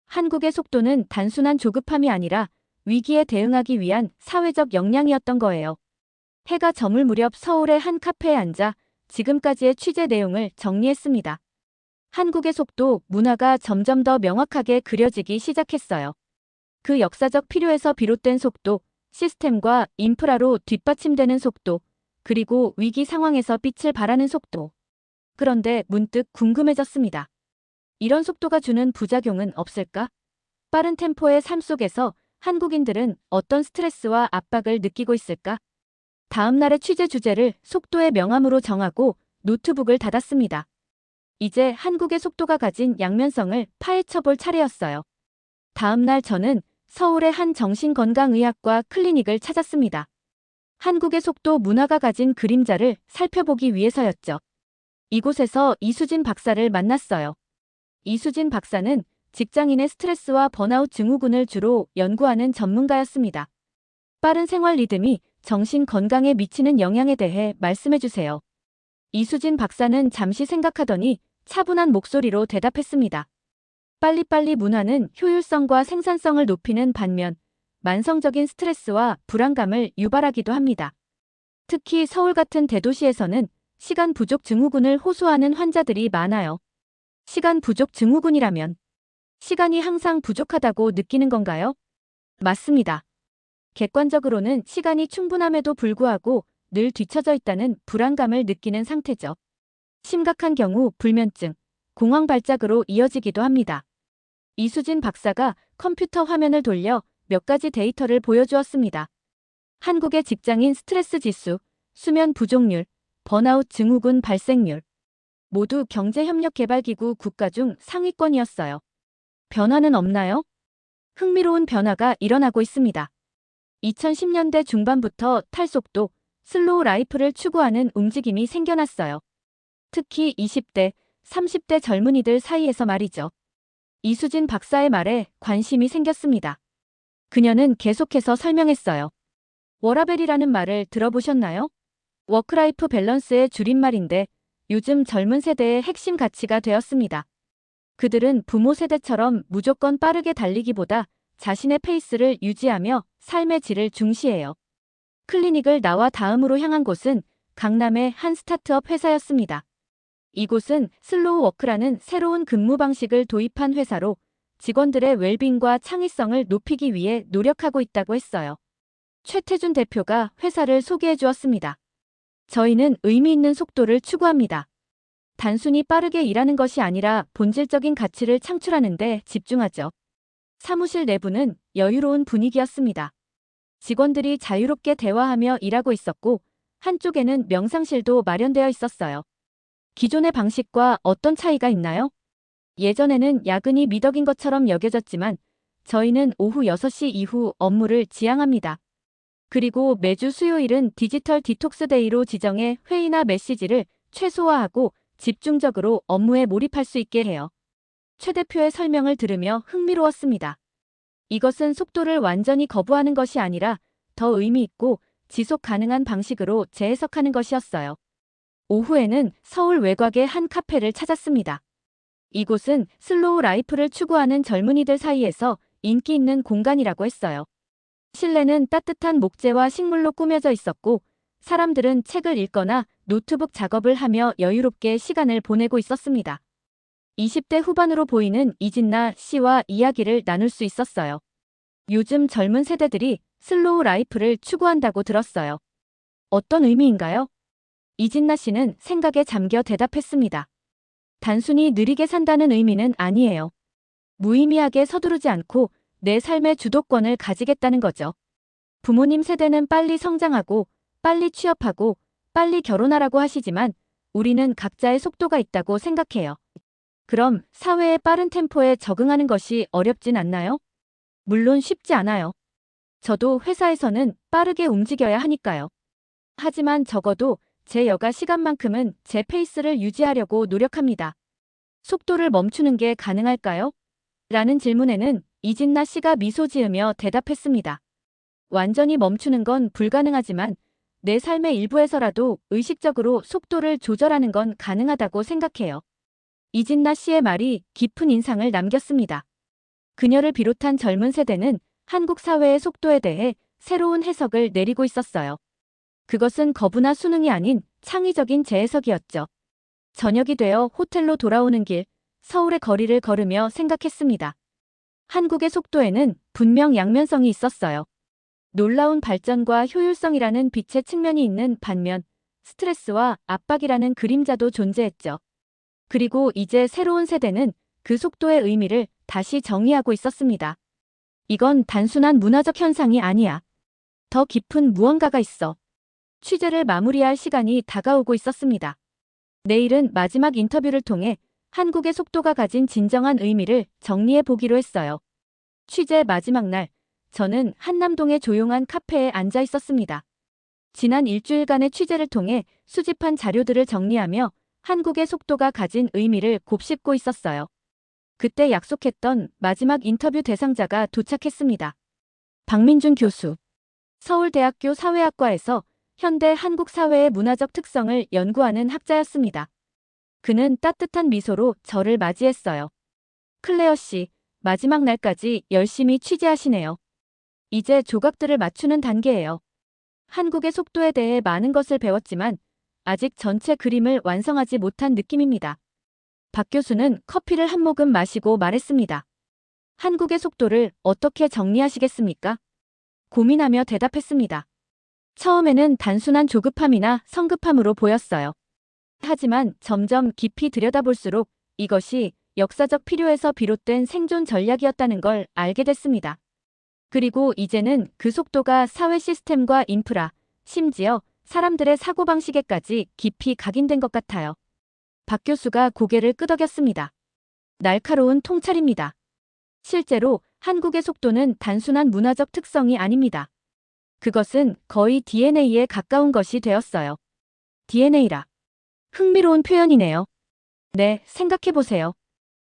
한국의 속도는 단순한 조급함이 아니라 위기에 대응하기 위한 사회적 역량이었던 거예요. 해가 저물 무렵 서울의 한 카페에 앉아 지금까지의 취재 내용을 정리했습니다. 한국의 속도, 문화가 점점 더 명확하게 그려지기 시작했어요. 그 역사적 필요에서 비롯된 속도, 시스템과 인프라로 뒷받침되는 속도, 그리고 위기 상황에서 빛을 발하는 속도. 그런데 문득 궁금해졌습니다. 이런 속도가 주는 부작용은 없을까? 빠른 템포의 삶 속에서 한국인들은 어떤 스트레스와 압박을 느끼고 있을까? 다음 날의 취재 주제를 속도의 명암으로 정하고 노트북을 닫았습니다. 이제 한국의 속도가 가진 양면성을 파헤쳐볼 차례였어요. 다음 날 저는 서울의 한 정신건강의학과 클리닉을 찾았습니다. 한국의 속도 문화가 가진 그림자를 살펴보기 위해서였죠. 이곳에서 이수진 박사를 만났어요. 이수진 박사는 직장인의 스트레스와 번아웃 증후군을 주로 연구하는 전문가였습니다. 빠른 생활 리듬이 정신 건강에 미치는 영향에 대해 말씀해주세요. 이수진 박사는 잠시 생각하더니 차분한 목소리로 대답했습니다. 빨리빨리 문화는 효율성과 생산성을 높이는 반면 만성적인 스트레스와 불안감을 유발하기도 합니다. 특히 서울 같은 대도시에서는 시간 부족 증후군을 호소하는 환자들이 많아요. 시간 부족 증후군이라면 시간이 항상 부족하다고 느끼는 건가요? 맞습니다. 객관적으로는 시간이 충분함에도 불구하고 늘 뒤처져 있다는 불안감을 느끼는 상태죠. 심각한 경우 불면증, 공황 발작으로 이어지기도 합니다. 이수진 박사가 컴퓨터 화면을 돌려 몇 가지 데이터를 보여주었습니다. 한국의 직장인 스트레스 지수, 수면 부족률, 번아웃 증후군 발생률, 모두 경제협력개발기구 국가 중 상위권이었어요. 변화는 없나요? 흥미로운 변화가 일어나고 있습니다. 2010년대 중반부터 탈속도, 슬로우 라이프를 추구하는 움직임이 생겨났어요. 특히 20대, 30대 젊은이들 사이에서 말이죠. 이수진 박사의 말에 관심이 생겼습니다. 그녀는 계속해서 설명했어요. 워라밸이라는 말을 들어보셨나요? 워크라이프 밸런스의 줄임말인데 요즘 젊은 세대의 핵심 가치가 되었습니다. 그들은 부모 세대처럼 무조건 빠르게 달리기보다 자신의 페이스를 유지하며 삶의 질을 중시해요. 클리닉을 나와 다음으로 향한 곳은 강남의 한 스타트업 회사였습니다. 이곳은 슬로우 워크라는 새로운 근무 방식을 도입한 회사로 직원들의 웰빙과 창의성을 높이기 위해 노력하고 있다고 했어요. 최태준 대표가 회사를 소개해 주었습니다. 저희는 의미 있는 속도를 추구합니다. 단순히 빠르게 일하는 것이 아니라 본질적인 가치를 창출하는 데 집중하죠. 사무실 내부는 여유로운 분위기였습니다. 직원들이 자유롭게 대화하며 일하고 있었고 한쪽에는 명상실도 마련되어 있었어요. 기존의 방식과 어떤 차이가 있나요? 예전에는 야근이 미덕인 것처럼 여겨졌지만 저희는 오후 6시 이후 업무를 지향합니다. 그리고 매주 수요일은 디지털 디톡스 데이로 지정해 회의나 메시지를 최소화하고 집중적으로 업무에 몰입할 수 있게 해요. 최 대표의 설명을 들으며 흥미로웠습니다. 이것은 속도를 완전히 거부하는 것이 아니라 더 의미 있고 지속 가능한 방식으로 재해석하는 것이었어요. 오후에는 서울 외곽의 한 카페를 찾았습니다. 이곳은 슬로우 라이프를 추구하는 젊은이들 사이에서 인기 있는 공간이라고 했어요. 실내는 따뜻한 목재와 식물로 꾸며져 있었고 사람들은 책을 읽거나 노트북 작업을 하며 여유롭게 시간을 보내고 있었습니다. 20대 후반으로 보이는 이진나 씨와 이야기를 나눌 수 있었어요. 요즘 젊은 세대들이 슬로우 라이프를 추구한다고 들었어요. 어떤 의미인가요? 이진나 씨는 생각에 잠겨 대답했습니다. 단순히 느리게 산다는 의미는 아니에요. 무의미하게 서두르지 않고 내 삶의 주도권을 가지겠다는 거죠. 부모님 세대는 빨리 성장하고 빨리 취업하고 빨리 결혼하라고 하시지만 우리는 각자의 속도가 있다고 생각해요. 그럼 사회의 빠른 템포에 적응하는 것이 어렵진 않나요? 물론 쉽지 않아요. 저도 회사에서는 빠르게 움직여야 하니까요. 하지만 적어도 제 여가 시간만큼은 제 페이스를 유지하려고 노력합니다. 속도를 멈추는 게 가능할까요? 라는 질문에는 이진나 씨가 미소 지으며 대답했습니다. 완전히 멈추는 건 불가능하지만 내 삶의 일부에서라도 의식적으로 속도를 조절하는 건 가능하다고 생각해요. 이진나 씨의 말이 깊은 인상을 남겼습니다. 그녀를 비롯한 젊은 세대는 한국 사회의 속도에 대해 새로운 해석을 내리고 있었어요. 그것은 거부나 수능이 아닌 창의적인 재해석이었죠. 저녁이 되어 호텔로 돌아오는 길, 서울의 거리를 걸으며 생각했습니다. 한국의 속도에는 분명 양면성이 있었어요. 놀라운 발전과 효율성이라는 빛의 측면이 있는 반면 스트레스와 압박이라는 그림자도 존재했죠. 그리고 이제 새로운 세대는 그 속도의 의미를 다시 정의하고 있었습니다. 이건 단순한 문화적 현상이 아니야. 더 깊은 무언가가 있어. 취재를 마무리할 시간이 다가오고 있었습니다. 내일은 마지막 인터뷰를 통해 한국의 속도가 가진 진정한 의미를 정리해 보기로 했어요. 취재 마지막 날, 저는 한남동의 조용한 카페에 앉아 있었습니다. 지난 일주일간의 취재를 통해 수집한 자료들을 정리하며 한국의 속도가 가진 의미를 곱씹고 있었어요. 그때 약속했던 마지막 인터뷰 대상자가 도착했습니다. 박민준 교수. 서울대학교 사회학과에서 현대 한국 사회의 문화적 특성을 연구하는 학자였습니다. 그는 따뜻한 미소로 저를 맞이했어요. 클레어 씨, 마지막 날까지 열심히 취재하시네요. 이제 조각들을 맞추는 단계예요. 한국의 속도에 대해 많은 것을 배웠지만 아직 전체 그림을 완성하지 못한 느낌입니다. 박 교수는 커피를 한 모금 마시고 말했습니다. 한국의 속도를 어떻게 정리하시겠습니까? 고민하며 대답했습니다. 처음에는 단순한 조급함이나 성급함으로 보였어요. 하지만 점점 깊이 들여다볼수록 이것이 역사적 필요에서 비롯된 생존 전략이었다는 걸 알게 됐습니다. 그리고 이제는 그 속도가 사회 시스템과 인프라, 심지어 사람들의 사고방식에까지 깊이 각인된 것 같아요. 박 교수가 고개를 끄덕였습니다. 날카로운 통찰입니다. 실제로 한국의 속도는 단순한 문화적 특성이 아닙니다. 그것은 거의 DNA에 가까운 것이 되었어요. DNA라. 흥미로운 표현이네요. 네, 생각해보세요.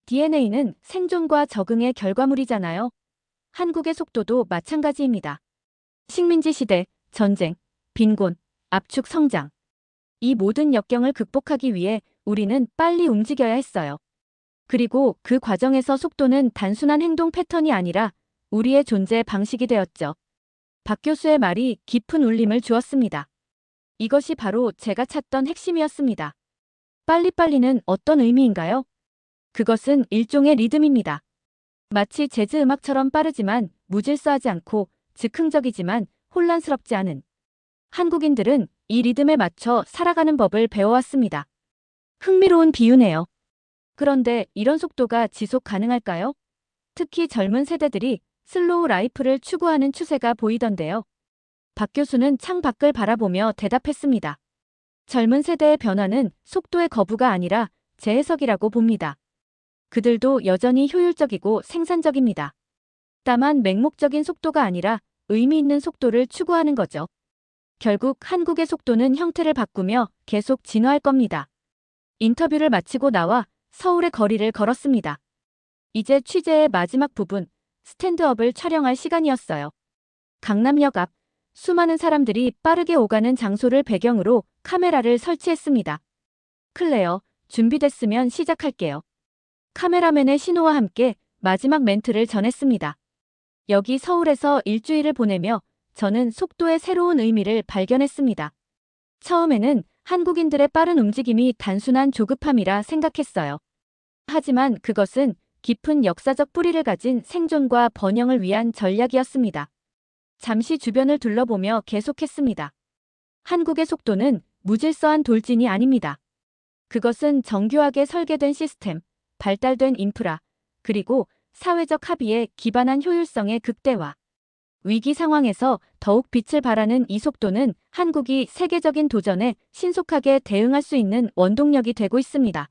DNA는 생존과 적응의 결과물이잖아요. 한국의 속도도 마찬가지입니다. 식민지 시대, 전쟁, 빈곤, 압축 성장. 이 모든 역경을 극복하기 위해 우리는 빨리 움직여야 했어요. 그리고 그 과정에서 속도는 단순한 행동 패턴이 아니라 우리의 존재 방식이 되었죠. 박 교수의 말이 깊은 울림을 주었습니다. 이것이 바로 제가 찾던 핵심이었습니다. 빨리빨리는 어떤 의미인가요? 그것은 일종의 리듬입니다. 마치 재즈 음악처럼 빠르지만 무질서하지 않고 즉흥적이지만 혼란스럽지 않은. 한국인들은 이 리듬에 맞춰 살아가는 법을 배워왔습니다. 흥미로운 비유네요. 그런데 이런 속도가 지속 가능할까요? 특히 젊은 세대들이 슬로우 라이프를 추구하는 추세가 보이던데요. 박 교수는 창 밖을 바라보며 대답했습니다. 젊은 세대의 변화는 속도의 거부가 아니라 재해석이라고 봅니다. 그들도 여전히 효율적이고 생산적입니다. 다만 맹목적인 속도가 아니라 의미 있는 속도를 추구하는 거죠. 결국 한국의 속도는 형태를 바꾸며 계속 진화할 겁니다. 인터뷰를 마치고 나와 서울의 거리를 걸었습니다. 이제 취재의 마지막 부분, 스탠드업을 촬영할 시간이었어요. 강남역 앞, 수많은 사람들이 빠르게 오가는 장소를 배경으로 카메라를 설치했습니다. 클레어, 준비됐으면 시작할게요. 카메라맨의 신호와 함께 마지막 멘트를 전했습니다. 여기 서울에서 일주일을 보내며 저는 속도의 새로운 의미를 발견했습니다. 처음에는 한국인들의 빠른 움직임이 단순한 조급함이라 생각했어요. 하지만 그것은 깊은 역사적 뿌리를 가진 생존과 번영을 위한 전략이었습니다. 잠시 주변을 둘러보며 계속했습니다. 한국의 속도는 무질서한 돌진이 아닙니다. 그것은 정교하게 설계된 시스템, 발달된 인프라, 그리고 사회적 합의에 기반한 효율성의 극대화. 위기 상황에서 더욱 빛을 발하는 이 속도는 한국이 세계적인 도전에 신속하게 대응할 수 있는 원동력이 되고 있습니다.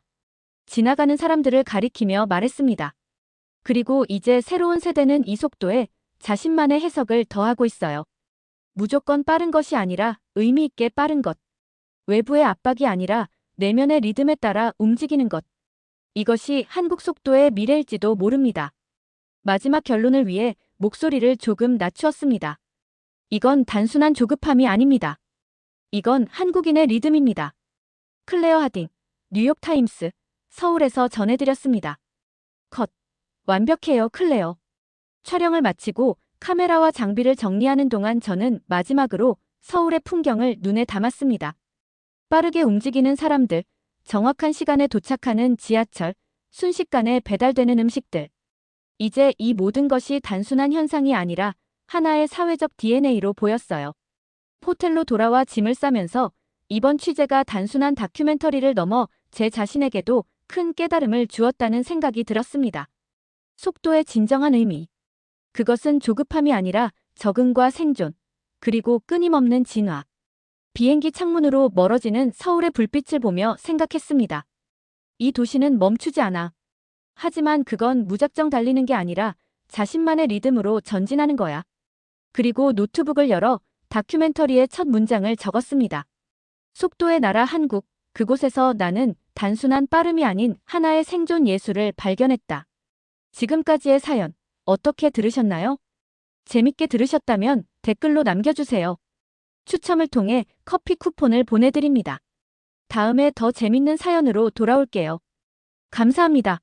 지나가는 사람들을 가리키며 말했습니다. 그리고 이제 새로운 세대는 이 속도에 자신만의 해석을 더하고 있어요. 무조건 빠른 것이 아니라 의미 있게 빠른 것. 외부의 압박이 아니라 내면의 리듬에 따라 움직이는 것. 이것이 한국 속도의 미래일지도 모릅니다. 마지막 결론을 위해 목소리를 조금 낮추었습니다. 이건 단순한 조급함이 아닙니다. 이건 한국인의 리듬입니다. 클레어 하딩, 뉴욕타임스, 서울에서 전해드렸습니다. 컷. 완벽해요, 클레어. 촬영을 마치고 카메라와 장비를 정리하는 동안 저는 마지막으로 서울의 풍경을 눈에 담았습니다. 빠르게 움직이는 사람들, 정확한 시간에 도착하는 지하철, 순식간에 배달되는 음식들. 이제 이 모든 것이 단순한 현상이 아니라 하나의 사회적 DNA로 보였어요. 호텔로 돌아와 짐을 싸면서 이번 취재가 단순한 다큐멘터리를 넘어 제 자신에게도 큰 깨달음을 주었다는 생각이 들었습니다. 속도의 진정한 의미. 그것은 조급함이 아니라 적응과 생존, 그리고 끊임없는 진화. 비행기 창문으로 멀어지는 서울의 불빛을 보며 생각했습니다. 이 도시는 멈추지 않아. 하지만 그건 무작정 달리는 게 아니라 자신만의 리듬으로 전진하는 거야. 그리고 노트북을 열어 다큐멘터리의 첫 문장을 적었습니다. 속도의 나라 한국, 그곳에서 나는 단순한 빠름이 아닌 하나의 생존 예술을 발견했다. 지금까지의 사연, 어떻게 들으셨나요? 재밌게 들으셨다면 댓글로 남겨주세요. 추첨을 통해 커피 쿠폰을 보내드립니다. 다음에 더 재밌는 사연으로 돌아올게요. 감사합니다.